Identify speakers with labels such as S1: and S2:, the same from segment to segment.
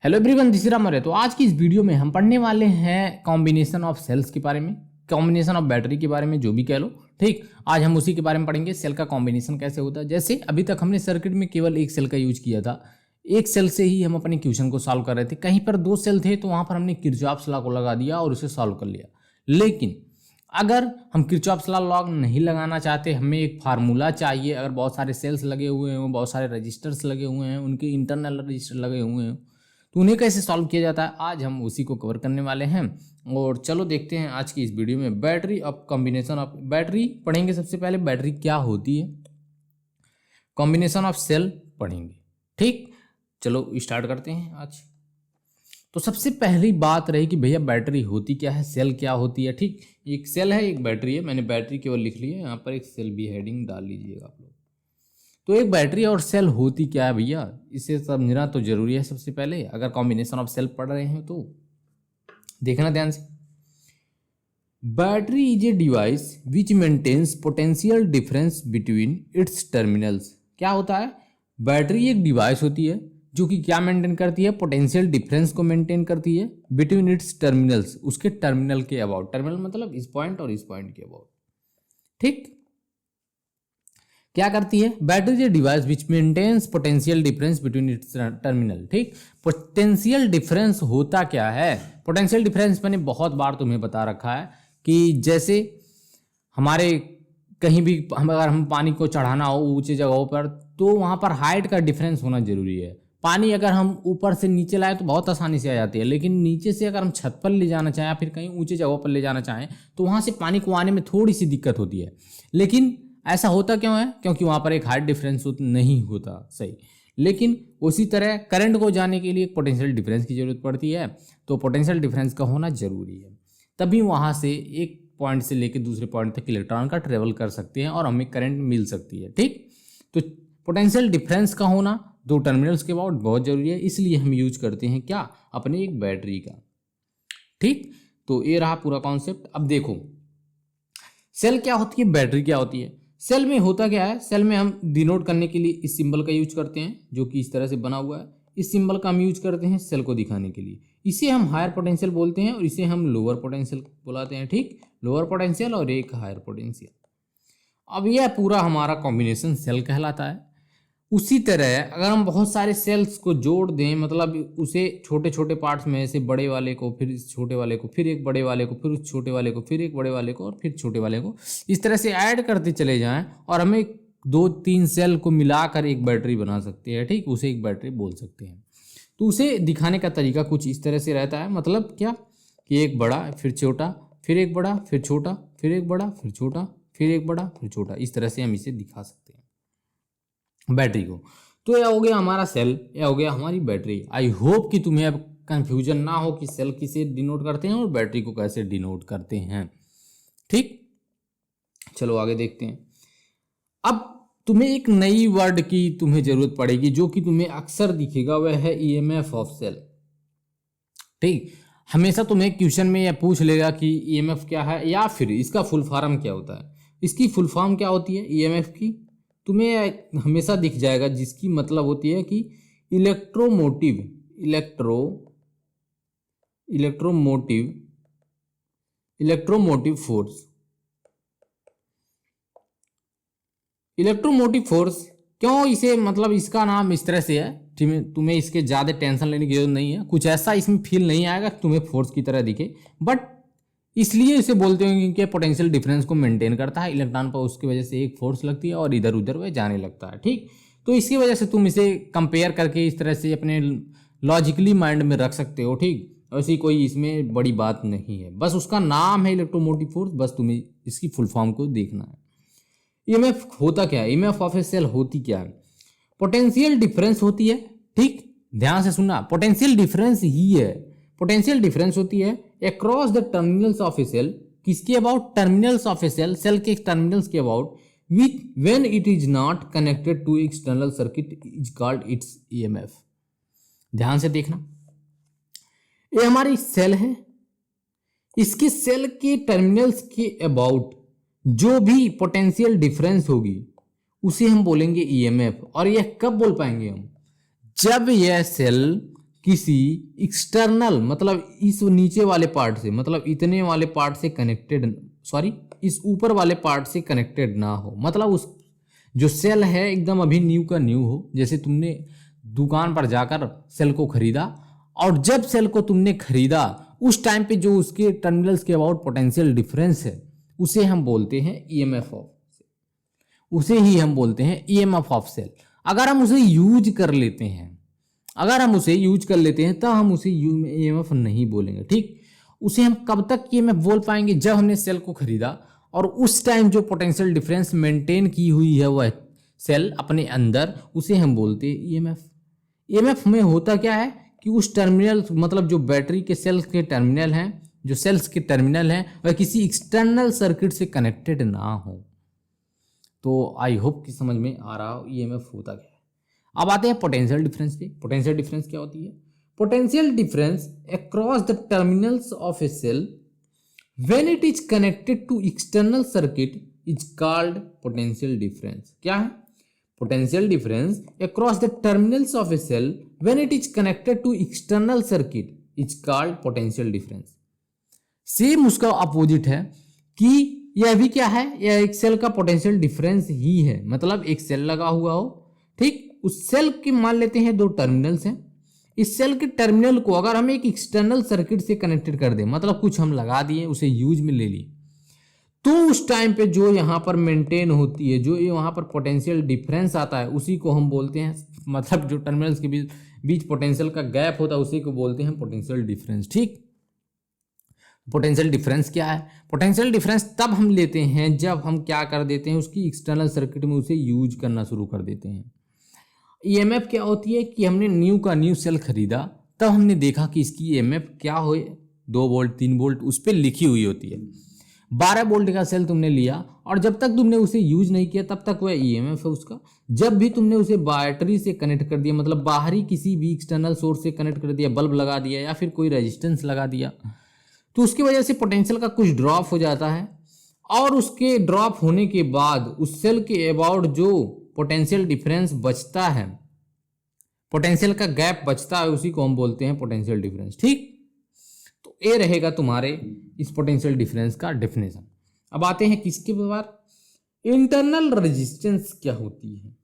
S1: Hello everyone, this is Ramre. तो आज की इस वीडियो में हम पढ़ने वाले हैं कॉम्बिनेशन ऑफ सेल्स के बारे में, कॉम्बिनेशन ऑफ बैटरी के बारे में, जो भी कह लो। ठीक, आज हम उसी के बारे में पढ़ेंगे, सेल का कॉम्बिनेशन कैसे होता है। जैसे अभी तक हमने सर्किट में केवल एक सेल का यूज किया था, एक सेल से ही हम अपने क्वेश्चन को सॉल्व कर रहे थे। कहीं पर दो सेल थे तो वहां पर हमने किरचॉफ्स लॉ को लगा दिया और उसे सॉल्व कर लिया। लेकिन अगर हम किरचॉफ्स लॉ नहीं लगाना चाहते, हमें एक फार्मूला चाहिए। अगर बहुत सारे सेल्स लगे हुए हैं, बहुत सारे रजिस्टर्स लगे हुए हैं, उनके इंटरनल रजिस्टर लगे हुए हैं, तो उन्हें कैसे सॉल्व किया जाता है, आज हम उसी को कवर करने वाले हैं। और चलो देखते हैं आज की इस वीडियो में battery of combination of battery पढ़ेंगे। सबसे पहले बैटरी क्या होती है, कॉम्बिनेशन ऑफ सेल पढ़ेंगे। ठीक, चलो स्टार्ट करते हैं आज। तो सबसे पहली बात रही कि भैया बैटरी होती क्या है, सेल क्या होती है। ठीक, एक सेल है, एक बैटरी है। मैंने बैटरी केवल लिख ली है, यहाँ पर एक सेल भी हेडिंग डाल लीजिएगा आप लोग। तो एक बैटरी और सेल होती क्या है भैया, इसे समझना तो जरूरी है। सबसे पहले अगर कॉम्बिनेशन ऑफ सेल पढ़ रहे हैं तो देखना ध्यान से। Battery is a device which maintains potential difference between its terminals. क्या होता है, बैटरी एक डिवाइस होती है जो कि क्या मेंटेन करती है, पोटेंशियल डिफरेंस को मेंटेन करती है बिटवीन इट्स टर्मिनल्स, उसके टर्मिनल के अबाउट। टर्मिनल मतलब इस पॉइंट और इस पॉइंट के अबाउट। ठीक, क्या करती है, battery is a device which maintains potential difference between its terminal. ठीक, पोटेंशियल डिफरेंस होता क्या है, पोटेंशियल डिफरेंस मैंने बहुत बार तुम्हें बता रखा है कि जैसे हमारे कहीं भी अगर हम पानी को चढ़ाना हो ऊंचे जगहों पर, तो वहां पर हाइट का डिफरेंस होना जरूरी है। पानी अगर हम ऊपर से नीचे लाए तो बहुत आसानी से आ जाती है, लेकिन नीचे से अगर हम छत पर ले जाना चाहें या फिर कहीं ऊंचे जगहों पर ले जाना चाहें तो वहां से पानी को आने में थोड़ी सी दिक्कत होती है। लेकिन ऐसा होता क्यों है, क्योंकि वहां पर एक हाइट डिफरेंस नहीं होता। सही, लेकिन उसी तरह करंट को जाने के लिए एक पोटेंशियल डिफरेंस की जरूरत पड़ती है। तो पोटेंशियल डिफरेंस का होना जरूरी है, तभी वहां से एक पॉइंट से लेकर दूसरे पॉइंट तक इलेक्ट्रॉन का ट्रेवल कर सकते हैं और हमें करंट मिल सकती है। ठीक, तो पोटेंशियल डिफरेंस का होना दो टर्मिनल्स के अबाउट बहुत जरूरी है, इसलिए हम यूज करते हैं क्या, अपने एक बैटरी का। ठीक, तो ये रहा पूरा कॉन्सेप्ट। अब देखो सेल क्या होती है, बैटरी क्या होती है। सेल में होता क्या है, सेल में हम डिनोट करने के लिए इस सिंबल का यूज करते हैं जो कि इस तरह से बना हुआ है। इस सिंबल का हम यूज करते हैं सेल को दिखाने के लिए। इसे हम हायर पोटेंशियल बोलते हैं और इसे हम लोअर पोटेंशियल बुलाते हैं। ठीक, लोअर पोटेंशियल और एक हायर पोटेंशियल। अब यह पूरा हमारा कॉम्बिनेशन सेल कहलाता है। उसी तरह अगर हम बहुत सारे सेल्स को जोड़ दें, मतलब उसे छोटे छोटे पार्ट्स में से बड़े वाले को, फिर इस छोटे वाले को, फिर एक बड़े वाले को, फिर उस छोटे वाले को, फिर एक बड़े वाले को और फिर छोटे वाले को, इस तरह से ऐड करते चले जाएं और हमें दो तीन सेल को मिलाकर एक बैटरी बना सकते हैं। ठीक, उसे एक बैटरी बोल सकते हैं। तो उसे दिखाने का तरीका कुछ इस तरह से रहता है। मतलब क्या कि एक बड़ा फिर छोटा, फिर एक बड़ा फिर छोटा, फिर एक बड़ा फिर छोटा, फिर एक बड़ा फिर छोटा, इस तरह से हम इसे दिखा सकते हैं बैटरी को। तो यह हो गया हमारा सेल, यह हो गया हमारी बैटरी। आई होप कि तुम्हें अब कंफ्यूजन ना हो कि सेल किसे डिनोट करते हैं और बैटरी को कैसे डिनोट करते हैं। ठीक, चलो आगे देखते हैं। अब तुम्हें एक नई वर्ड की तुम्हें जरूरत पड़ेगी जो कि तुम्हें अक्सर दिखेगा, वह है ईएमएफ ऑफ सेल। ठीक, हमेशा तुम्हें क्वेश्चन में यह पूछ लेगा कि ईएमएफ क्या है या फिर इसका फुल फॉर्म क्या होता है। इसकी फुल फॉर्म क्या होती है ईएमएफ की, तुम्हें हमेशा दिख जाएगा, जिसकी मतलब होती है कि इलेक्ट्रोमोटिव फोर्स। इलेक्ट्रोमोटिव फोर्स क्यों इसे, मतलब इसका नाम इस तरह से है, तुम्हें इसके ज़्यादा टेंशन लेने की जरूरत नहीं है। कुछ ऐसा इसमें फील नहीं आएगा कि तुम्हें फोर्स की तरह दिखे, बट इसलिए इसे बोलते हैं कि पोटेंशियल डिफरेंस को मेंटेन करता है। इलेक्ट्रॉन पर उसकी वजह से एक फोर्स लगती है और इधर उधर वह जाने लगता है। ठीक, तो इसकी वजह से तुम इसे कंपेयर करके इस तरह से अपने लॉजिकली माइंड में रख सकते हो। ठीक, ऐसी कोई इसमें बड़ी बात नहीं है, बस उसका नाम है इलेक्ट्रोमोटिव फोर्स, बस तुम्हें इसकी फुल फॉर्म को देखना है। ईएमएफ होता क्या है, ईएमएफ ऑफ ए सेल होती क्या है, पोटेंशियल डिफरेंस होती है। ठीक, ध्यान से सुनना, पोटेंशियल डिफरेंस ही है। पोटेंशियल डिफरेंस होती है across the terminals of a cell, किसके about, terminals of a cell, cell के टर्मिनल्स के about, with when it is not connected to external circuit is called its EMF. ध्यान से देखना, ये हमारी सेल है, इसके सेल के टर्मिनल्स के अबाउट जो भी पोटेंशियल डिफरेंस होगी उसे हम बोलेंगे ईएमएफ। और यह कब बोल पाएंगे हम, जब यह सेल किसी एक्सटर्नल मतलब इस नीचे वाले पार्ट से, मतलब इतने वाले पार्ट से कनेक्टेड, सॉरी इस ऊपर वाले पार्ट से कनेक्टेड ना हो, मतलब उस जो सेल है एकदम अभी न्यू का न्यू हो। जैसे तुमने दुकान पर जाकर सेल को खरीदा और जब सेल को तुमने खरीदा उस टाइम पे जो उसके टर्मिनल्स के अबाउट पोटेंशियल डिफरेंस है उसे हम बोलते हैं ईएमएफ ऑफ, उसे ही हम बोलते हैं ईएमएफ ऑफ सेल। अगर हम उसे यूज कर लेते हैं, अगर हम उसे यूज कर लेते हैं तब हम उसे ईएमएफ नहीं बोलेंगे, ठीक। उसे हम कब तक ईएमएफ बोल पाएंगे, जब हमने सेल को खरीदा और उस टाइम जो पोटेंशियल डिफरेंस मेंटेन की हुई है वह सेल अपने अंदर, उसे हम बोलते हैं ईएमएफ। ईएमएफ में होता क्या है कि उस टर्मिनल मतलब जो बैटरी के सेल्स के टर्मिनल हैं, जो सेल्स के टर्मिनल हैं वह किसी एक्सटर्नल सर्किट से कनेक्टेड ना हो। तो आई होप कि समझ में आ रहा हो ईएमएफ होता क्या है। अब आते हैं पोटेंशियल डिफरेंस पे। पोटेंशियल डिफरेंस क्या होती है? Potential difference across the terminals of a cell when it is connected to external circuit is called potential difference. क्या है? Potential difference across the terminals of a cell when it is connected to external circuit is called potential difference. Same उसका opposite है कि यह भी क्या है, यह एक सेल का पोटेंशियल डिफरेंस ही है। मतलब एक सेल लगा हुआ हो, ठीक, उस सेल के मान लेते हैं दो टर्मिनल्स हैं। इस सेल के टर्मिनल को अगर हम एक एक्सटर्नल सर्किट से कनेक्टेड कर दें, मतलब कुछ हम लगा दिए, उसे यूज में ले लिए, तो उस टाइम पे जो यहाँ पर मेंटेन होती है, जो यहाँ पर पोटेंशियल डिफरेंस आता है, उसी को हम बोलते हैं, मतलब जो टर्मिनल्स के बीच पोटेंशियल का गैप होता है उसी को बोलते हैं पोटेंशियल डिफरेंस, ठीक। पोटेंशियल डिफरेंस क्या है? पोटेंशियल डिफरेंस तब हम लेते हैं जब हम क्या कर देते हैं, उसकी एक्सटर्नल सर्किट में उसे यूज करना शुरू कर देते हैं। ईएमएफ क्या होती है कि हमने न्यू का न्यू सेल खरीदा, तब हमने देखा कि इसकी ईएमएफ क्या हो, 2 वोल्ट 3 वोल्ट उस पर लिखी हुई होती है। 12 वोल्ट का सेल तुमने लिया और जब तक तुमने उसे यूज नहीं किया तब तक वह ईएमएफ है उसका। जब भी तुमने उसे बैटरी से कनेक्ट कर दिया, मतलब बाहरी किसी भी एक्सटर्नल सोर्स से कनेक्ट कर दिया, बल्ब लगा दिया या फिर कोई रेजिस्टेंस लगा दिया, तो उसकी वजह से पोटेंशियल का कुछ ड्रॉप हो जाता है और उसके ड्रॉप होने के बाद उस सेल के अबाउट जो पोटेंशियल डिफरेंस बचता है, पोटेंशियल का गैप बचता है, उसी को हम बोलते हैं पोटेंशियल डिफरेंस, ठीक। तो ये रहेगा तुम्हारे इस पोटेंशियल डिफरेंस का डेफिनेशन। अब आते हैं किसके बारे, इंटरनल रेजिस्टेंस क्या होती है।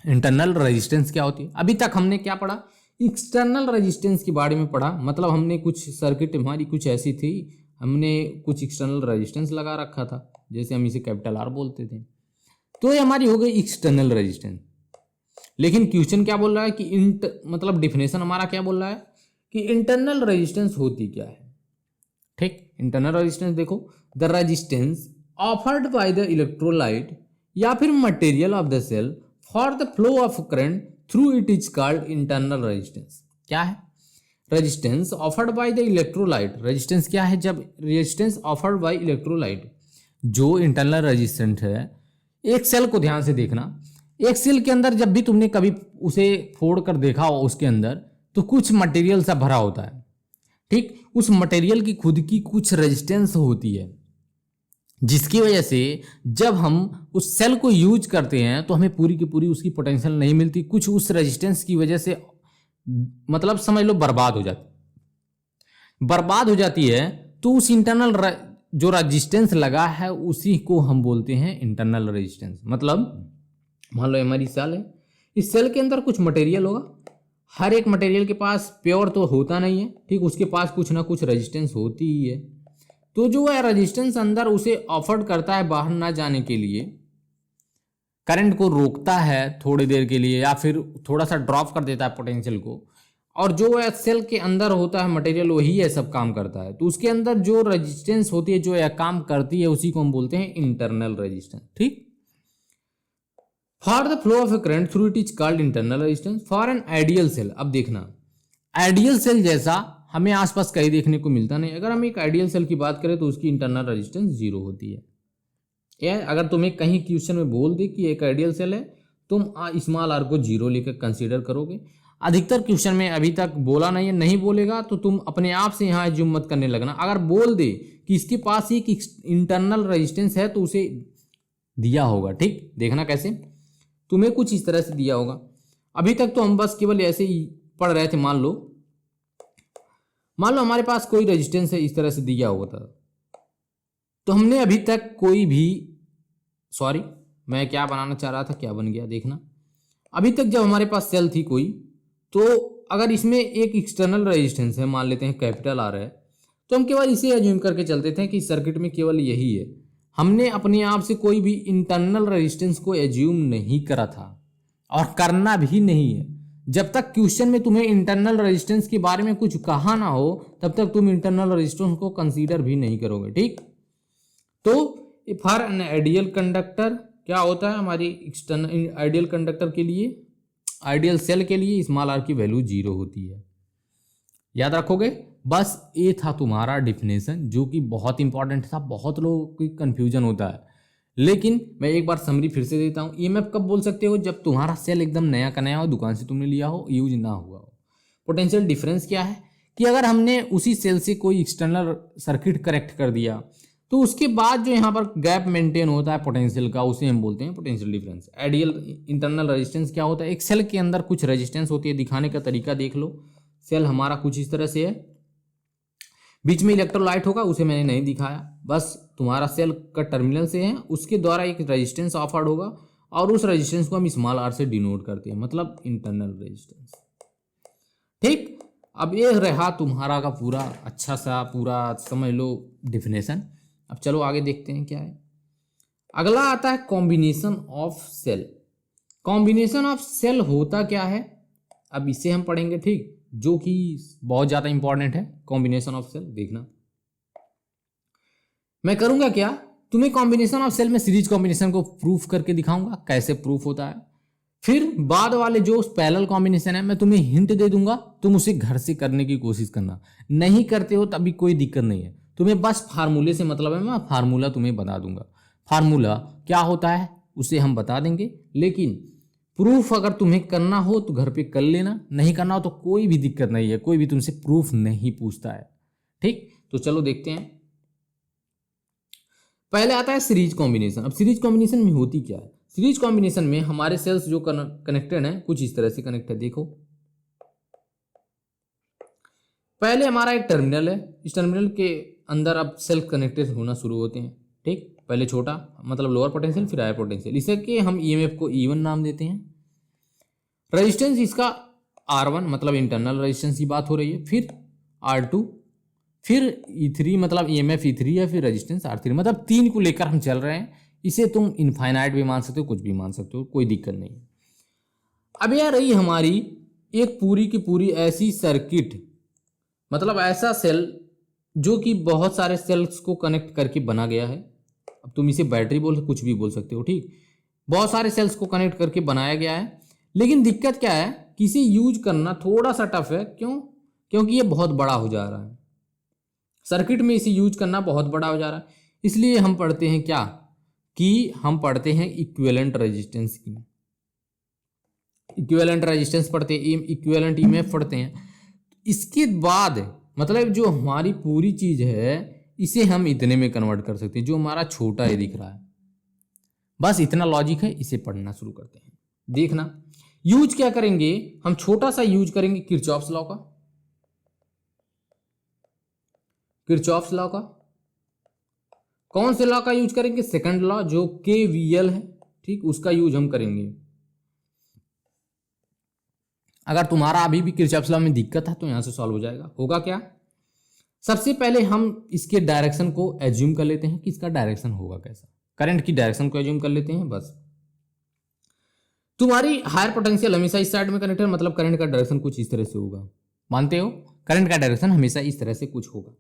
S1: इंटरनल रेजिस्टेंस क्या होती है? अभी तक हमने क्या पढ़ा, एक्सटर्नल रेजिस्टेंस के बारे में पढ़ा। मतलब हमने कुछ सर्किट हमारी कुछ ऐसी थी, हमने कुछ एक्सटर्नल रेजिस्टेंस लगा रखा था, जैसे हम इसे कैपिटल आर बोलते थे, तो ये हमारी हो गई एक्सटर्नल रेजिस्टेंस। लेकिन क्वेश्चन क्या बोल रहा है कि मतलब डिफिनेशन हमारा क्या बोल रहा है कि इंटरनल रेजिस्टेंस होती क्या है, ठीक। इंटरनल रेजिस्टेंस देखो, the resistance offered by the electrolyte या फिर material of the cell for the flow of current through it is called internal resistance. क्या है? Resistance offered by the electrolyte. Resistance क्या है? जब रेजिस्टेंस ऑफर्ड बाय इलेक्ट्रोलाइट, जो internal resistance है, एक सेल को ध्यान से देखना, एक सेल के अंदर जब भी तुमने कभी उसे फोड़ कर देखा हो, उसके अंदर तो कुछ मटेरियल सा भरा होता है, ठीक। उस मटेरियल की खुद की कुछ रेजिस्टेंस होती है, जिसकी वजह से जब हम उस सेल को यूज करते हैं तो हमें पूरी की पूरी उसकी पोटेंशियल नहीं मिलती, कुछ उस रेजिस्टेंस की वजह से मतलब समझ लो बर्बाद हो जाती है। तो उस इंटरनल जो रेजिस्टेंस लगा है उसी को हम बोलते हैं इंटरनल रेजिस्टेंस। मतलब मान लो हमारी सेल है, इस सेल के अंदर कुछ मटेरियल होगा, हर एक मटेरियल के पास प्योर तो होता नहीं है, ठीक, उसके पास कुछ ना कुछ रेजिस्टेंस होती ही है। तो जो है रेजिस्टेंस अंदर उसे ऑफर्ड करता है बाहर ना जाने के लिए, करंट को रोकता है थोड़ी देर के लिए या फिर थोड़ा सा ड्रॉप कर देता है पोटेंशियल को, और जो है सेल के अंदर होता है मटेरियल वही है सब काम करता है। तो उसके अंदर जो रेजिस्टेंस होती है, जो यह काम करती है, उसी को हम बोलते हैं इंटरनल रेजिस्टेंस, ठीक। For the flow of a current through it is called internal resistance for an ideal cell. अब देखना, आइडियल सेल जैसा हमें आसपास कहीं देखने को मिलता नहीं। अगर हम एक आइडियल सेल की बात करें तो उसकी इंटरनल रेजिस्टेंस 0 होती है। यह अगर तुम्हें कहीं क्वेश्चन में बोल दे कि एक आइडियल सेल है, तुम स्मॉल आर को 0 लेकर कंसीडर करोगे। अधिकतर क्वेश्चन में अभी तक बोला नहीं है, नहीं बोलेगा तो तुम अपने आप से यहाँ एज्यूम मत करने लगना। अगर बोल दे कि इसके पास एक इंटरनल रेजिस्टेंस है तो उसे दिया होगा, ठीक। देखना कैसे, तुम्हें कुछ इस तरह से दिया होगा। अभी तक तो हम बस केवल ऐसे ही पढ़ रहे थे, मान लो हमारे पास कोई रेजिस्टेंस है, इस तरह से दिया हुआ था, तो हमने अभी तक कोई भी, सॉरी मैं क्या बनाना चाह रहा था, क्या बन गया देखना। अभी तक जब हमारे पास सेल थी कोई, तो अगर इसमें एक एक्सटर्नल रेजिस्टेंस है, मान लेते हैं कैपिटल आर है, तो हम केवल इसे एज्यूम करके चलते थे कि सर्किट में केवल यही है। हमने अपने आप से कोई भी इंटरनल रेजिस्टेंस को एज्यूम नहीं करा था और करना भी नहीं है। जब तक क्वेश्चन में तुम्हें इंटरनल रेजिस्टेंस के बारे में कुछ कहा ना हो, तब तक तुम इंटरनल रेजिस्टेंस को कंसीडर भी नहीं करोगे, ठीक। तो फॉर एन आइडियल कंडक्टर क्या होता है, हमारी एक्सटर्नल आइडियल कंडक्टर के लिए, आइडियल सेल के लिए स्मॉल आर की वैल्यू 0 होती है। याद रखोगे, बस ये था तुम्हारा डिफिनेशन, जो कि बहुत इंपॉर्टेंट था, बहुत लोगों की कंफ्यूजन होता है। लेकिन मैं एक बार समरी फिर से देता हूँ। ईएमएफ कब बोल सकते हो, जब तुम्हारा सेल एकदम नया का नया हो, दुकान से तुमने लिया हो, यूज ना हुआ हो। पोटेंशियल डिफरेंस क्या है कि अगर हमने उसी सेल से कोई एक्सटर्नल सर्किट कनेक्ट कर दिया, तो उसके बाद जो यहाँ पर गैप मेंटेन होता है पोटेंशियल का, उसे हम बोलते हैं potential difference. Ideal internal resistance क्या होता है, एक सेल के अंदर कुछ रेजिस्टेंस होती है, दिखाने का तरीका देख लो। सेल हमारा कुछ इस तरह से है, बीच में इलेक्ट्रोलाइट होगा, उसे मैंने नहीं दिखाया, बस तुम्हारा सेल का टर्मिनल से है, उसके द्वारा एक रेजिस्टेंस ऑफर्ड होगा और उस रेजिस्टेंस को हम स्मॉल आर से डिनोट करते हैं, मतलब इंटरनल रेजिस्टेंस, ठीक। अब ये रहा तुम्हारा का पूरा अच्छा सा पूरा समझ लो डिफिनेशन। अब चलो आगे देखते हैं क्या है। अगला आता है combination of cell. Combination of cell होता क्या है, अब इसे हम पढ़ेंगे, ठीक, जो कि बहुत ज़्यादा इंपॉर्टेंट है। कॉम्बिनेशन ऑफ सेल देखना, मैं करूंगा क्या, तुम्हें कॉम्बिनेशन ऑफ सेल में सीरीज कॉम्बिनेशन को प्रूफ करके दिखाऊंगा कैसे प्रूफ होता है। फिर बाद वाले जो पैरेलल कॉम्बिनेशन है, मैं तुम्हें हिंट दे दूंगा, तुम उसे घर से करने की कोशिश करना। नहीं करते हो तभी कोई दिक्कत नहीं है, तुम्हें बस फार्मूले से मतलब है, मैं फार्मूला तुम्हें बता दूंगा। फार्मूला क्या होता है उसे हम बता देंगे, लेकिन प्रूफ अगर तुम्हें करना हो तो घर पे कर लेना, नहीं करना हो तो कोई भी दिक्कत नहीं है, कोई भी तुमसे प्रूफ नहीं पूछता है, ठीक। तो चलो देखते हैं। पहले आता है सीरीज कॉम्बिनेशन। अब सीरीज कॉम्बिनेशन में होती क्या है, सीरीज कॉम्बिनेशन में हमारे सेल्स जो कनेक्टेड हैं कुछ इस तरह से कनेक्ट है, देखो। पहले हमारा एक टर्मिनल है, इस टर्मिनल के अंदर अब सेल कनेक्टेड होना शुरू होते हैं, ठीक। पहले छोटा मतलब लोअर पोटेंशियल, फिर हायर पोटेंशियल, इसे के हम ईएमएफ को E1 नाम देते हैं। रेजिस्टेंस इसका R1 मतलब इंटरनल रेजिस्टेंस की बात हो रही है, फिर R2, फिर E3 मतलब EMF E3 है, फिर रेजिस्टेंस R3, मतलब 3 को लेकर हम चल रहे हैं। इसे तुम इनफाइनाइट भी मान सकते हो, कुछ भी मान सकते हो, कोई दिक्कत नहीं। अब यह रही हमारी एक पूरी की पूरी ऐसी सर्किट, मतलब ऐसा सेल जो कि बहुत सारे सेल्स को कनेक्ट करके बना गया है। अब तुम इसे बैटरी बोल कुछ भी बोल सकते हो, ठीक। बहुत सारे सेल्स को कनेक्ट करके बनाया गया है, लेकिन दिक्कत क्या है कि इसे यूज करना थोड़ा सा टफ है। क्यों, क्योंकि ये बहुत बड़ा हो जा रहा है, सर्किट में इसे यूज करना बहुत बड़ा हो जा रहा है। इसलिए हम पढ़ते हैं क्या कि हम पढ़ते हैं इक्विवेलेंट रेजिस्टेंस की, इक्विवेलेंट रेजिस्टेंस पढ़ते हैं, इक्विवेलेंट ईएमएफ पढ़ते हैं। इसके बाद मतलब जो हमारी पूरी चीज है इसे हम इतने में कन्वर्ट कर सकते हैं, जो हमारा छोटा है दिख रहा है, बस इतना लॉजिक है। इसे पढ़ना शुरू करते हैं, देखना यूज क्या करेंगे हम, छोटा सा यूज करेंगे किरचॉफ्स लॉ का। किरचॉफ्स लॉ का कौन से लॉ का यूज करेंगे, सेकंड लॉ जो KVL है, ठीक, उसका यूज हम करेंगे। अगर तुम्हारा अभी भी किरचॉफ्स लॉ में दिक्कत है तो यहां से सॉल्व हो जाएगा। होगा क्या, सबसे पहले हम इसके डायरेक्शन को एज्यूम कर लेते हैं कि इसका डायरेक्शन होगा कैसा, करंट की डायरेक्शन को एज्यूम कर लेते हैं। बस तुम्हारी हायर पोटेंशियल हमेशा इस साइड में कनेक्टेड, मतलब करंट का डायरेक्शन कुछ इस तरह से होगा, मानते हो, करंट का डायरेक्शन हमेशा इस तरह से कुछ होगा।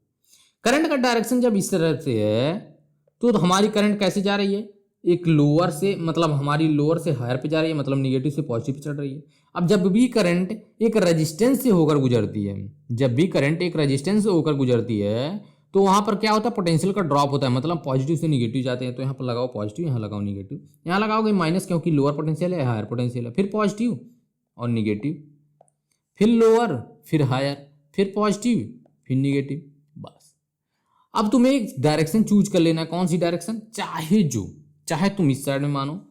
S1: करंट का डायरेक्शन जब इस तरह से है तो हमारी करंट कैसे जा रही है, एक लोअर से, मतलब हमारी लोअर से हायर पे जा रही है, मतलब निगेटिव से पॉजिटिव पे चढ़ रही है। अब जब भी करंट एक रेजिस्टेंस से होकर गुजरती है, जब भी करंट एक रेजिस्टेंस से होकर गुजरती है तो वहां पर क्या होता है, पोटेंशियल का ड्रॉप होता है, मतलब पॉजिटिव से निगेटिव जाते हैं। तो यहाँ पर लगाओ पॉजिटिव, यहाँ लगाओ निगेटिव, यहाँ लगाओगे माइनस, क्योंकि लोअर पोटेंशियल है, हायर पोटेंशियल है, फिर पॉजिटिव और निगेटिव, फिर लोअर, फिर हायर, फिर पॉजिटिव, फिर निगेटिव। बस अब तुम्हें एक डायरेक्शन चूज कर लेना है, कौन सी डायरेक्शन, चाहे तुम इस साइड में मानो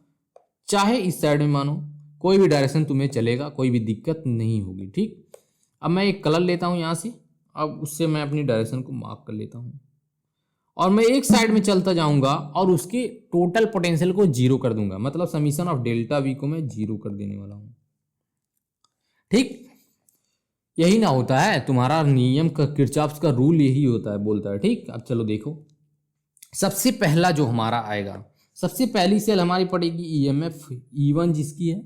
S1: चाहे इस साइड में मानो, कोई भी डायरेक्शन तुम्हें चलेगा, कोई भी दिक्कत नहीं होगी, ठीक। अब मैं एक कलर लेता हूँ यहाँ से, अब उससे मैं अपनी डायरेक्शन को मार्क कर लेता हूँ और मैं एक साइड में चलता जाऊंगा और उसके टोटल पोटेंशियल को जीरो कर दूंगा, मतलब समीशन ऑफ डेल्टा वी को मैं जीरो कर देने वाला हूँ। ठीक, यही ना होता है तुम्हारा नियम का, किरचॉफ्स का रूल यही होता है, बोलता है। ठीक, अब चलो देखो, सबसे पहला जो हमारा आएगा, सबसे पहली सेल हमारी पड़ेगी ईएमएफ E1 जिसकी है,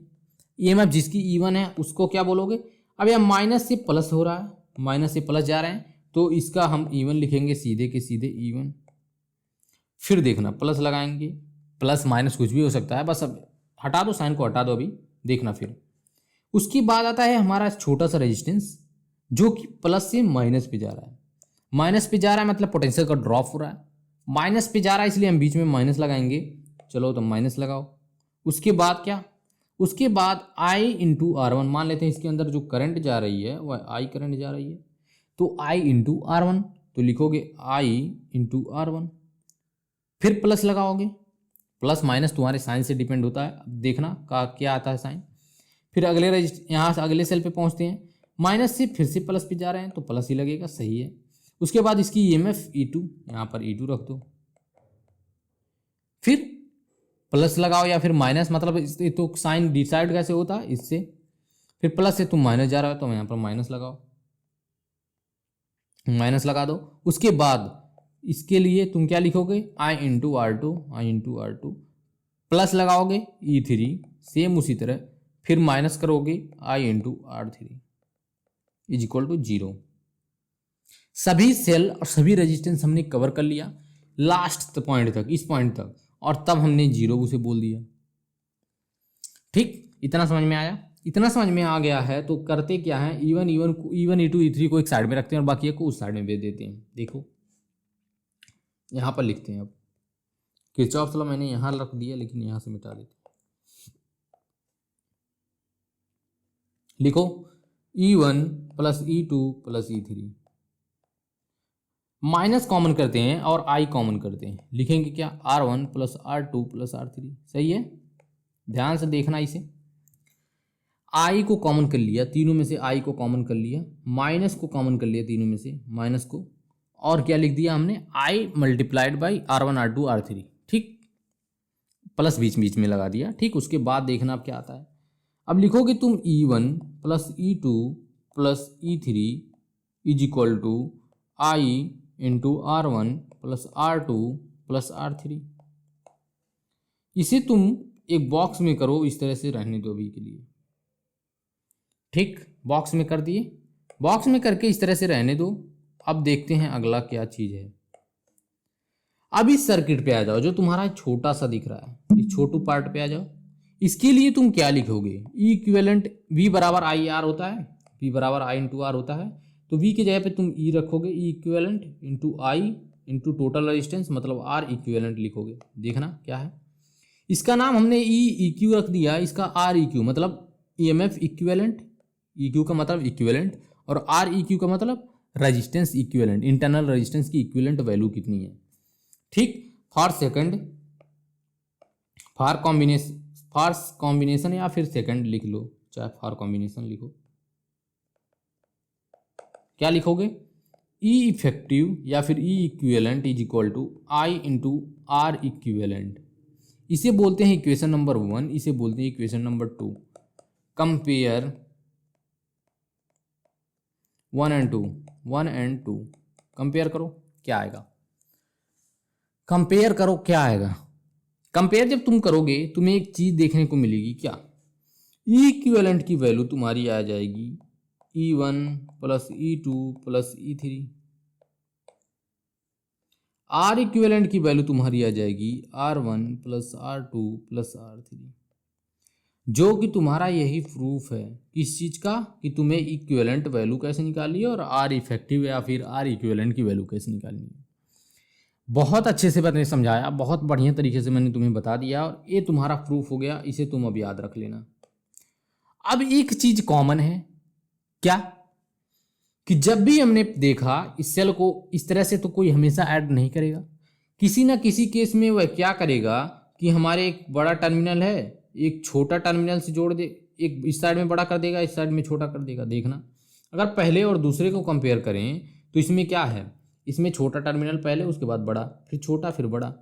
S1: ईएमएफ जिसकी E1 है उसको क्या बोलोगे। अब यह माइनस से प्लस हो रहा है, माइनस से प्लस जा रहे हैं, तो इसका हम E1 लिखेंगे सीधे के सीधे E1। फिर देखना प्लस लगाएंगे, प्लस माइनस कुछ भी हो सकता है, बस अब हटा दो, साइन को हटा दो अभी, देखना। फिर उसके बाद आता है हमारा छोटा सा रेजिस्टेंस जो कि प्लस से माइनस पे जा रहा है, माइनस पे जा रहा है मतलब पोटेंशियल का ड्रॉप हो रहा है, माइनस पे जा रहा है इसलिए हम बीच में माइनस लगाएंगे। चलो तो माइनस लगाओ। उसके बाद क्या, उसके बाद I इंटू R1, मान लेते हैं इसके अंदर जो करंट जा रही है वह I करंट जा रही है, तो I इंटू R1, तो लिखोगे I इंटू R1। फिर प्लस लगाओगे, प्लस माइनस तुम्हारे साइन से डिपेंड होता है, अब देखना का क्या आता है साइन। फिर अगले यहाँ से अगले सेल पे पहुँचते हैं, माइनस से फिर से प्लस पे जा रहे हैं तो प्लस ही लगेगा, सही है। उसके बाद इसकी ईएमएफ E2, यहाँ पर E2 रख दो, फिर प्लस लगाओ या फिर माइनस, मतलब इससे तो साइन डिसाइड कैसे होता है इससे। फिर प्लस से तुम माइनस जा रहा हो तो यहाँ पर माइनस लगाओ, माइनस लगा दो। उसके बाद इसके लिए तुम क्या लिखोगे, I into R2, I into R2, plus लगाओगे E3, सेम उसी तरह, फिर माइनस करोगे I into R3 is equal to 0। सभी सेल और सभी रेजिस्टेंस हमने कवर कर लिया लास्ट पॉइंट तक, इस पॉइंट तक, और तब हमने जीरो उसे बोल दिया। ठीक, इतना समझ में आया। इतना समझ में आ गया है तो करते क्या है, E1 E2 E3 को एक साइड में रखते हैं और बाकी को उस साइड में भेज देते हैं। देखो यहाँ पर लिखते हैं, अब किरचॉफ लॉ मैंने यहाँ रख दिया लेकिन यहाँ से मिटा देते हैं। लिखो E1 plus E2 plus E3, minus common करते हैं और I कॉमन करते हैं, लिखेंगे क्या, R1 plus R2 plus R3। सही है, ध्यान से देखना इसे। I को कॉमन कर लिया, तीनों में से I को कॉमन कर लिया, माइनस को कॉमन कर लिया तीनों में से, माइनस को, और क्या लिख दिया हमने, I multiplied by R1 R2 R3। ठीक, प्लस बीच बीच में लगा दिया। ठीक, उसके बाद देखना अब क्या आता है। अब लिखोगे तुम E1 plus E2 plus E3 is equal to I into R1 plus R2 plus R3। इसे तुम एक बॉक्स में करो, इस तरह से रहने दो अभी के लिए। ठीक, बॉक्स में कर दिए, बॉक्स में करके इस तरह से रहने दो। अब देखते हैं अगला क्या चीज है। अब इस सर्किट पे आ जाओ जो तुम्हारा छोटा सा दिख रहा है, इस छोटू पार्ट पे आ जाओ। इसके लिए तुम क्या लिखोगे, ई इक्विवेलेंट V बराबर आई आर होता है, V बराबर I इंटू आर होता है, तो V की जगह पे तुम E रखोगे, E equivalent into I into total resistance मतलब R इक्विवेलेंट लिखोगे। देखना क्या है, इसका नाम हमने ई क्यू रख दिया, इसका आर ई क्यू मतलब EMF इक्विवेलेंट, ई क्यू का मतलब इक्विवेलेंट, और आर ई क्यू का मतलब रेजिस्टेंस इक्विवेलेंट, इंटरनल रेजिस्टेंस की इक्विवेलेंट वैल्यू कितनी है। ठीक, फॉर सेकंड, फॉर कॉम्बिनेशन या फिर सेकंड लिख लो, चाहे फॉर कॉम्बिनेशन लिखो। क्या लिखोगे, ई इफेक्टिव या फिर E equivalent is equal to I into R equivalent. इसे बोलते हैं इक्वेशन नंबर 1, इसे बोलते हैं equation number 2। Compare 1 and 2, compare करो क्या आएगा, कंपेयर करो क्या आएगा। कंपेयर जब तुम करोगे तुम्हें एक चीज देखने को मिलेगी, क्या, ई इक्विवेलेंट की वैल्यू तुम्हारी आ जाएगी E1 plus E2 plus E3, R equivalent की वैल्यू तुम्हारी आ जाएगी R1 plus R2 plus R3, जो कि तुम्हारा यही प्रूफ है किस चीज का, कि तुम्हें इक्विवेलेंट वैल्यू कैसे निकालनी है और आर इफेक्टिव या फिर आर इक्विवेलेंट की वैल्यू कैसे निकालनी है। बहुत अच्छे से मैंने समझाया, बहुत बढ़िया तरीके से मैंने तुम्हें बता दिया और ये तुम्हारा प्रूफ हो गया, इसे तुम अब याद रख लेना। अब एक चीज कॉमन है, क्या, कि जब भी हमने देखा इस सेल को इस तरह से तो कोई हमेशा ऐड नहीं करेगा, किसी ना किसी केस में वह क्या करेगा कि हमारे एक बड़ा टर्मिनल है, एक छोटा टर्मिनल से जोड़ दे, एक इस साइड में बड़ा कर देगा, इस साइड में छोटा कर देगा। देखना अगर पहले और दूसरे को कंपेयर करें तो इसमें क्या है, इसमें छोटा टर्मिनल पहले, उसके बाद बड़ा, फिर छोटा, फिर बड़ा।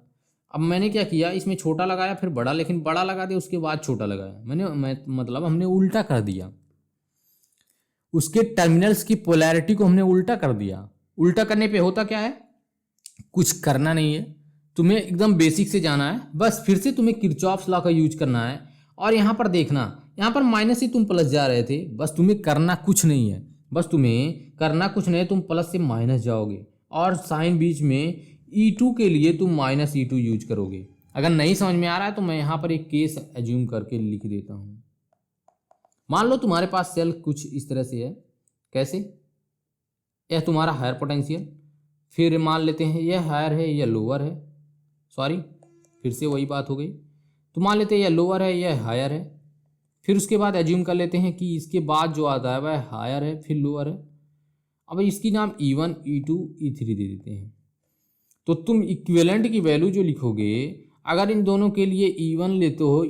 S1: अब मैंने क्या किया, इसमें छोटा लगाया फिर बड़ा, लेकिन बड़ा लगा दिया उसके बाद छोटा लगाया। मतलब हमने उल्टा कर दिया, उसके टर्मिनल्स की पोलैरिटी को हमने उल्टा कर दिया। उल्टा करने पे होता क्या है, कुछ करना नहीं है, तुम्हें एकदम बेसिक से जाना है, बस फिर से तुम्हें किरचॉफ्स लॉ का यूज करना है। और यहाँ पर देखना, यहाँ पर माइनस से तुम प्लस जा रहे थे, बस तुम्हें करना कुछ नहीं है, बस तुम्हें करना कुछ नहीं है, तुम प्लस से माइनस जाओगे और साइन बीच में E2 के लिए तुम माइनस E2 यूज करोगे। अगर नहीं समझ में आ रहा है तो मैं यहाँ पर एक केस एज्यूम करके लिख देता हूँ। मान लो तुम्हारे पास सेल कुछ इस तरह से है, कैसे, यह तुम्हारा हायर पोटेंशियल, फिर मान लेते हैं यह हायर है यह लोअर है, सॉरी फिर से वही बात हो गई, तो मान लेते हैं यह लोअर है यह हायर है, फिर उसके बाद एज्यूम कर लेते हैं कि इसके बाद जो आता है वह हायर है फिर लोअर है। अब इसकी नाम E1 E2 E3 दे देते हैं। तो तुम इक्विवेलेंट की वैल्यू जो लिखोगे, अगर इन दोनों के लिए E1 लेते हो,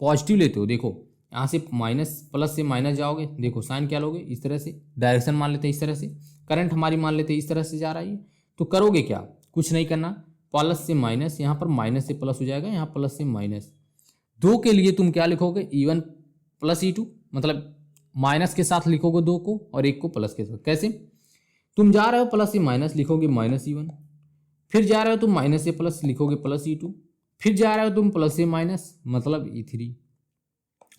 S1: पॉजिटिव लेते हो, देखो यहाँ से माइनस प्लस से माइनस जाओगे, देखो साइन क्या लोगे, इस तरह से, डायरेक्शन मान लेते हैं इस तरह से, करंट हमारी मान लेते हैं इस तरह से जा रहा है, तो करोगे क्या, कुछ नहीं करना, प्लस से माइनस, यहाँ पर माइनस से प्लस हो जाएगा, यहाँ प्लस से माइनस। दो के लिए तुम क्या लिखोगे, E1 प्लस E2, मतलब माइनस के साथ लिखोगे दो को और एक को प्लस के साथ। कैसे, तुम जा रहे हो प्लस से माइनस लिखोगे माइनस E1, फिर जा रहे हो तुम माइनस से प्लस लिखोगे प्लस E2, फिर जा रहे हो तुम प्लस से माइनस मतलब E3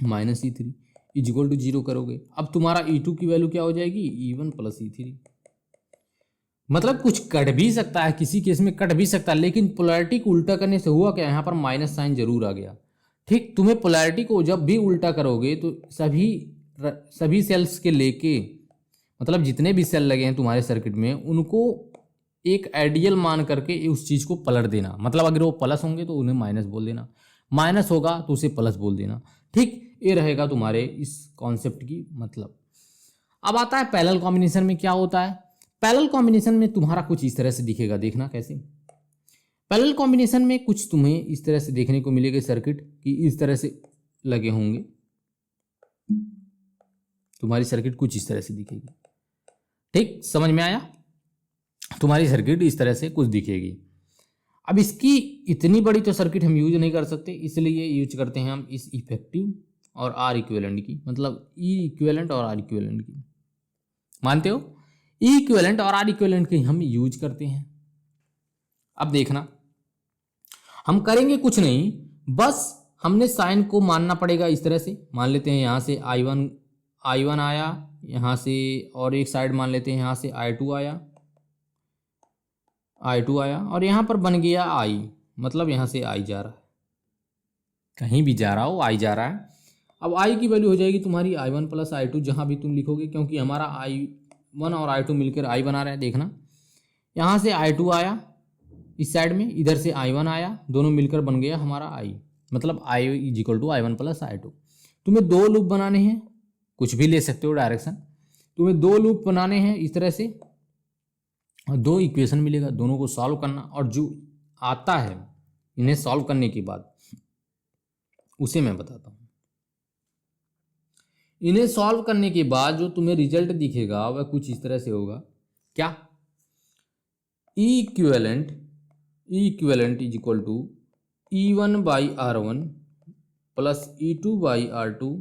S1: minus E3 is equal to 0 करोगे। अब तुम्हारा E2 की वैल्यू क्या हो जाएगी, E1 प्लस E3। मतलब कुछ कट भी सकता है, किसी केस में कट भी सकता है, लेकिन पोलैरिटी को उल्टा करने से हुआ क्या, यहाँ पर माइनस साइन जरूर आ गया। ठीक, तुम्हें पोलैरिटी को जब भी उल्टा करोगे तो सभी सेल्स के लेके, मतलब जितने भी सेल लगे हैं तुम्हारे सर्किट में, उनको एक आइडियल मान करके उस चीज़ को पलट देना। मतलब अगर वो प्लस होंगे तो उन्हें माइनस बोल देना, माइनस होगा तो उसे प्लस बोल देना। ठीक, ये रहेगा तुम्हारे इस कॉन्सेप्ट की मतलब। अब आता है पैरेलल कॉम्बिनेशन में क्या होता है। पैरेलल कॉम्बिनेशन में तुम्हारा कुछ इस तरह से दिखेगा, देखना कैसे। पैरेलल कॉम्बिनेशन में कुछ तुम्हें इस तरह से देखने को मिलेगा सर्किट कि इस तरह से लगे होंगे, तुम्हारी सर्किट कुछ इस तरह से दिखेगी। ठीक, समझ में आया, तुम्हारी सर्किट इस तरह से कुछ दिखेगी। अब इसकी इतनी बड़ी तो सर्किट हम यूज नहीं कर सकते, इसलिए यूज करते हैं हम इस इफेक्टिव और आर इक्विवेलेंट की, मतलब ई इक्विवेलेंट और आर इक्विवेलेंट की। मानते हो, ई इक्विवेलेंट और आर इक्विवेलेंट की हम यूज करते हैं। अब देखना, हम करेंगे कुछ नहीं, बस हमने साइन को मानना पड़ेगा इस तरह से। मान लेते हैं यहाँ से I1 आया, यहाँ से और एक साइड मान लेते हैं यहाँ से I2 आया और यहाँ पर बन गया I, मतलब यहाँ से I जा रहा है, कहीं भी जा रहा हो I जा रहा है। अब I की वैल्यू हो जाएगी तुम्हारी I1 प्लस I2, जहाँ भी तुम लिखोगे, क्योंकि हमारा I1 और I2 मिलकर I बना रहे हैं। देखना, यहाँ से I2 आया इस साइड में, इधर से I1 आया, दोनों मिलकर बन गया हमारा I, मतलब I is equal to I1 plus I2। तुम्हें दो लूप बनाने हैं, कुछ भी ले सकते हो डायरेक्शन, तुम्हें दो लूप बनाने हैं इस तरह से, और दो इक्वेशन मिलेगा, दोनों को सॉल्व करना, और जो आता है इन्हें सॉल्व करने के बाद उसे मैं बताता हूँ। इन्हें सॉल्व करने के बाद जो तुम्हें रिजल्ट दिखेगा वह कुछ इस तरह से होगा। क्या, E equivalent is equal to E1 by R1 plus E2 by R2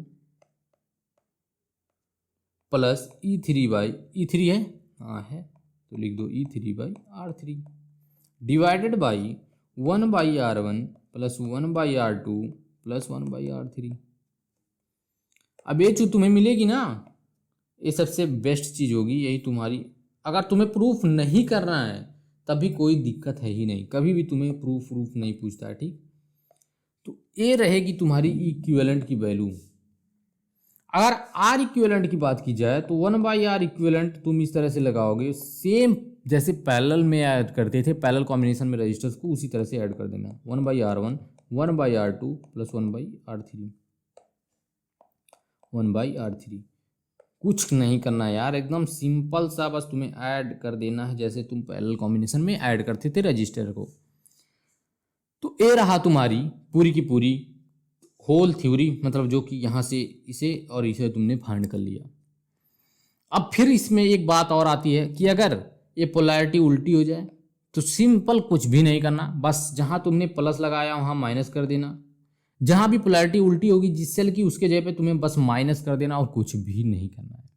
S1: plus E3 by E3 है, हाँ है तो लिख दो E3 by R3 divided by 1 by R1 plus 1 by R2 plus 1 by R3। अब ये जो तुम्हें मिलेगी ना, ये सबसे बेस्ट चीज़ होगी, यही तुम्हारी, अगर तुम्हें प्रूफ नहीं करना है तभी कोई दिक्कत है ही नहीं, कभी भी तुम्हें प्रूफ नहीं पूछता है। ठीक, तो ये रहेगी तुम्हारी इक्विवेलेंट की वैल्यू। अगर आर इक्विवेलेंट की बात की जाए तो 1 बाई आर इक्विवेलेंट तुम इस तरह से लगाओगे, सेम जैसे पैरेलल में ऐड करते थे, पैरेलल कॉम्बिनेशन में रजिस्टर्स को उसी तरह से ऐड कर देना। 1 by R1 1 by R2 plus 1 by R3 1 by R3। कुछ नहीं करना यार, एकदम सिंपल सा, बस तुम्हें ऐड कर देना है जैसे तुम पैरेलल कॉम्बिनेशन में ऐड करते थे रजिस्टर को। तो ये रहा तुम्हारी पूरी की पूरी होल थ्योरी, मतलब जो कि यहाँ से इसे और इसे तुमने फाइंड कर लिया। अब फिर इसमें एक बात और आती है कि अगर ये पोलैरिटी उल्टी हो जाए तो सिंपल कुछ भी नहीं करना, बस जहां तुमने प्लस लगाया वहां माइनस कर देना। जहां भी पोलैरिटी उल्टी होगी जिस सेल की, उसके जगह पे तुम्हें बस माइनस कर देना और कुछ भी नहीं करना है।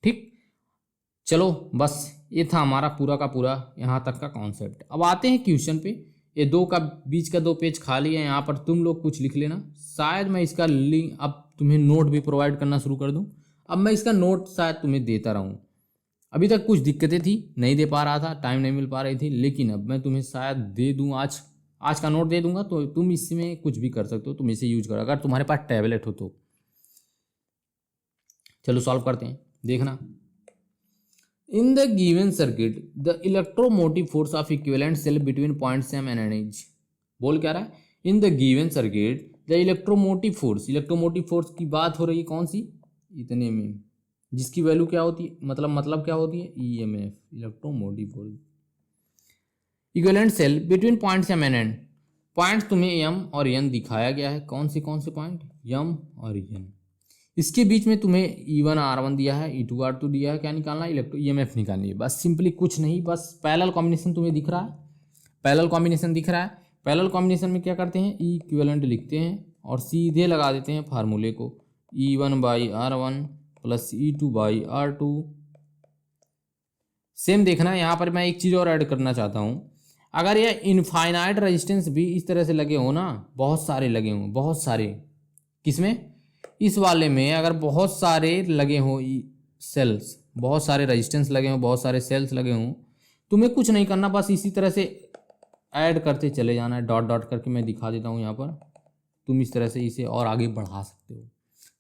S1: ठीक, चलो बस ये था हमारा पूरा का पूरा यहाँ तक का कॉन्सेप्ट। अब आते हैं क्वेश्चन पे। ये दो का बीच का 2 पेज खाली है, यहाँ पर तुम लोग कुछ लिख लेना। शायद मैं इसका लिंक अब तुम्हें नोट भी प्रोवाइड करना शुरू कर दूँ। अब मैं इसका नोट शायद तुम्हें देता रहूँ। अभी तक कुछ दिक्कतें थी, नहीं दे पा रहा था, टाइम नहीं मिल पा रही थी, लेकिन अब मैं तुम्हें शायद दे दूँ। आज का नोट दे दूंगा तो तुम इसमें कुछ भी कर सकते हो, तुम इसे यूज करो अगर तुम्हारे पास टैबलेट हो तो। चलो सॉल्व करते हैं, देखना। In the given circuit, the electromotive force of equivalent cell between points M and N is, बोल क्या रहा है? In the given circuit, the electromotive force की बात हो रही है कौन सी? इतने में, जिसकी वैल्यू क्या होती है, मतलब क्या होती है? EMF, electromotive force. Equivalent cell between points M and N, points तुम्हें M और N दिखाया गया है। कौन से पॉइंट? M और N। इसके बीच में तुम्हें E1 R1 दिया है, E2 R2 दिया है। क्या निकालना है? इलेक्ट्रो EMF निकालनी है। बस सिंपली कुछ नहीं, बस पैरेलल कॉम्बिनेशन तुम्हें दिख रहा है, पैरेलल कॉम्बिनेशन दिख रहा है। पैरेलल कॉम्बिनेशन में क्या करते हैं? ई इक्विवेलेंट लिखते हैं और सीधे लगा देते हैं फार्मूले को, E1/R1 प्लस E2/R2। सेम देखना है, यहाँ पर मैं एक चीज़ और ऐड करना चाहता हूँ। अगर ये इनफाइनाइट रेजिस्टेंस भी इस तरह से लगे हो ना, बहुत सारे लगे हों, बहुत सारे, किसमें? इस वाले में अगर बहुत सारे लगे हों सेल्स, बहुत सारे रेजिस्टेंस लगे हों, बहुत सारे सेल्स लगे हों, तुम्हें कुछ नहीं करना, बस इसी तरह से ऐड करते चले जाना है। डॉट डॉट करके मैं दिखा देता हूँ यहाँ पर। तुम इस तरह से इसे और आगे बढ़ा सकते हो।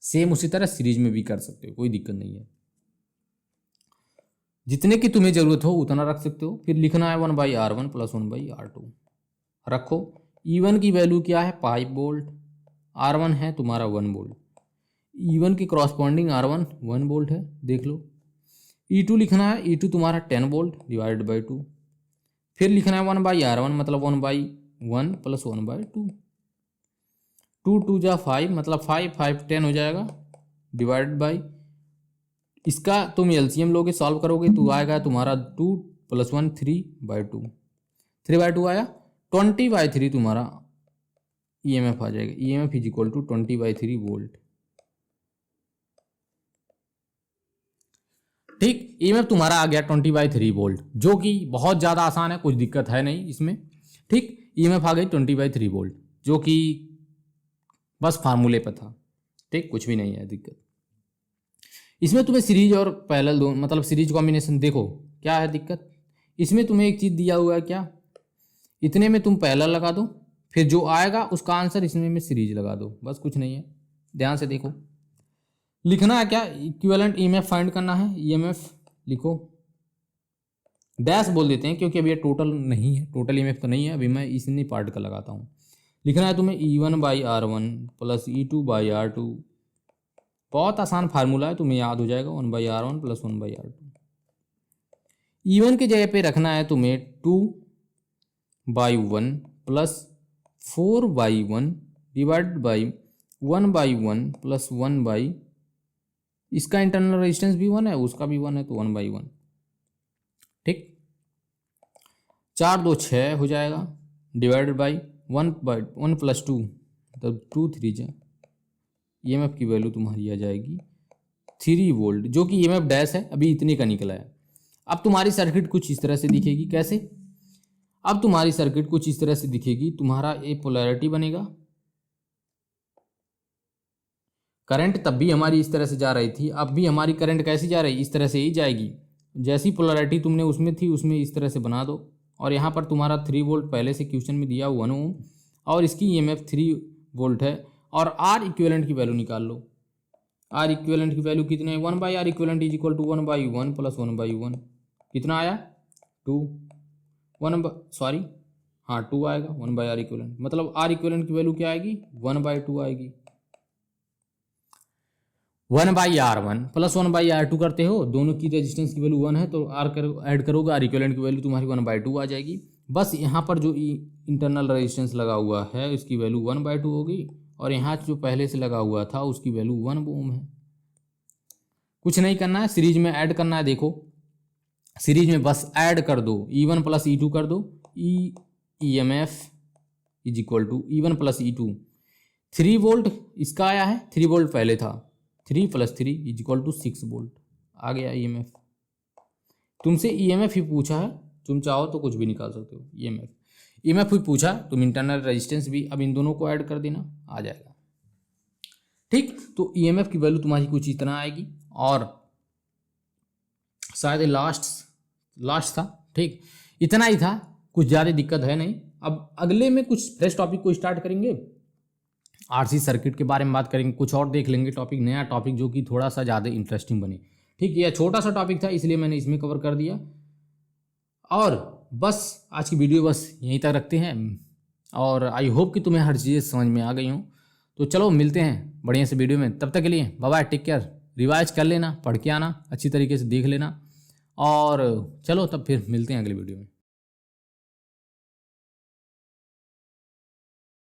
S1: सेम उसी तरह सीरीज में भी कर सकते हो, कोई दिक्कत नहीं है। जितने की तुम्हें जरूरत हो उतना रख सकते हो। फिर लिखना है 1/R1 प्लस 1/R2 रखो। E1 की वैल्यू क्या है? 5 वोल्ट। R1 है तुम्हारा 1 वोल्ट। E1 की क्रॉसपॉन्डिंग R1 1 वोल्ट है, देख लो। E2 लिखना है, E2 तुम्हारा 10 वोल्ट डिवाइडेड बाई 2। फिर लिखना है 1/R1 मतलब 1/1 प्लस 1/2। 2 2 जा 5 मतलब 5 5 10 हो जाएगा डिवाइडेड बाई, इसका तुम एलसीएम लोगे, सॉल्व करोगे तो आएगा तुम्हारा 2 + 1 3/2। 3/2 आया, 20/3 तुम्हारा EMF आ जाएगा। EMF is equal to 20/3 volt. ठीक, EMF तुम्हारा आ गया 20/3 वोल्ट, जो कि बहुत ज़्यादा आसान है, कुछ दिक्कत है नहीं इसमें। ठीक, EMF आ गई 20/3 वोल्ट, जो कि बस फार्मूले पर था। ठीक, कुछ भी नहीं है दिक्कत इसमें। तुम्हें सीरीज और पैरेलल दोनों, मतलब सीरीज कॉम्बिनेशन, देखो क्या है दिक्कत इसमें। तुम्हें एक चीज़ दिया हुआ है, क्या? इतने में तुम पैरेलल लगा दो, फिर जो आएगा उसका आंसर इसमें में सीरीज लगा दो, बस कुछ नहीं है। ध्यान से देखो, लिखना है क्या? इक्विवेलेंट EMF फाइंड करना है। EMF लिखो, डैश बोल देते हैं क्योंकि अभी ये टोटल नहीं है, टोटल EMF तो नहीं है अभी, मैं इसी पार्ट का लगाता हूँ। लिखना है तुम्हें E1/R1 प्लस E2/R2। बहुत आसान फार्मूला है, तुम्हें याद हो जाएगा, 1/R1 प्लस 1/R2। E1 की जगह पे रखना है तुम्हें 2/1 प्लस 4/1 डिवाइडेड बाई 1/1 प्लस 1/, इसका इंटरनल रेजिस्टेंस भी 1 है, उसका भी 1 है, तो 1/1। ठीक, 4 2 6 हो जाएगा डिवाइडेड बाई 1 प्लस 2 मतलब 2 3 जा। EMF की वैल्यू तुम्हारी आ जाएगी 3 वोल्ट, जो कि EMF डैश है, अभी इतने का निकला है। अब तुम्हारी सर्किट कुछ इस तरह से दिखेगी। कैसे? अब तुम्हारी सर्किट कुछ इस तरह से दिखेगी। तुम्हारा एक पोलैरिटी बनेगा, करंट तब भी हमारी इस तरह से जा रही थी, अब भी हमारी करंट कैसी जा रही? इस तरह से ही जाएगी। जैसी पोलैरिटी तुमने उसमें थी उसमें इस तरह से बना दो। और यहाँ पर तुम्हारा 3 वोल्ट पहले से क्वेश्चन में दिया 1 ओम, और इसकी EMF 3 वोल्ट है। और R इक्विवेलेंट की वैल्यू निकाल लो। R इक्विवेलेंट की वैल्यू कितने है? 1/R equivalent is equal to 1/1 plus 1/1। कितना आया? 2 2 आएगा 1/R इक्विवेलेंट, मतलब R इक्विवेलेंट की वैल्यू क्या आएगी? 1/2 आएगी। 1/R1 प्लस 1/R2 करते हो, दोनों की रेजिस्टेंस की वैल्यू 1 है, तो ऐड करोगे, R इक्विवेलेंट की वैल्यू तुम्हारी 1/2 आ जाएगी। बस यहाँ पर जो इंटरनल रेजिस्टेंस लगा हुआ है उसकी वैल्यू 1/2 होगी, और यहाँ जो पहले से लगा हुआ था उसकी वैल्यू 1 ओम है। कुछ नहीं करना है, सीरीज में ऐड करना है। देखो सीरीज में बस ऐड कर दो, E1 प्लस E2 कर दो, EMF is equal to E1 plus E2। 3 volt इसका आया है, 3 वोल्ट पहले था, 3 plus 3 is equal to 6 volt आ गया EMF। तुमसे EMF ही पूछा है, तुम चाहो तो कुछ भी निकाल सकते हो। EMF ही पूछा, तुम इंटरनल रेजिस्टेंस भी अब इन दोनों को ऐड कर देना, आ जाएगा। ठीक, तो EMF की वैल्यू तुम्हारी कुछ इतना आएगी और शायद लास्ट था। ठीक, इतना ही था, कुछ ज़्यादा दिक्कत है नहीं। अब अगले में कुछ फ्रेश टॉपिक को स्टार्ट करेंगे, RC सर्किट के बारे में बात करेंगे, कुछ और देख लेंगे टॉपिक, नया टॉपिक जो कि थोड़ा सा ज़्यादा इंटरेस्टिंग बने। ठीक, यह छोटा सा टॉपिक था इसलिए मैंने इसमें कवर कर दिया। और बस आज की वीडियो बस यहीं तक रखते हैं और आई होप कि तुम्हें हर चीज़ समझ में आ गई हो। तो चलो मिलते हैं बढ़िया से वीडियो में, तब तक के लिए bye bye, take care. Revise कर लेना, पढ़ के आना, अच्छी तरीके से देख लेना और चलो तब फिर मिलते हैं अगले वीडियो में।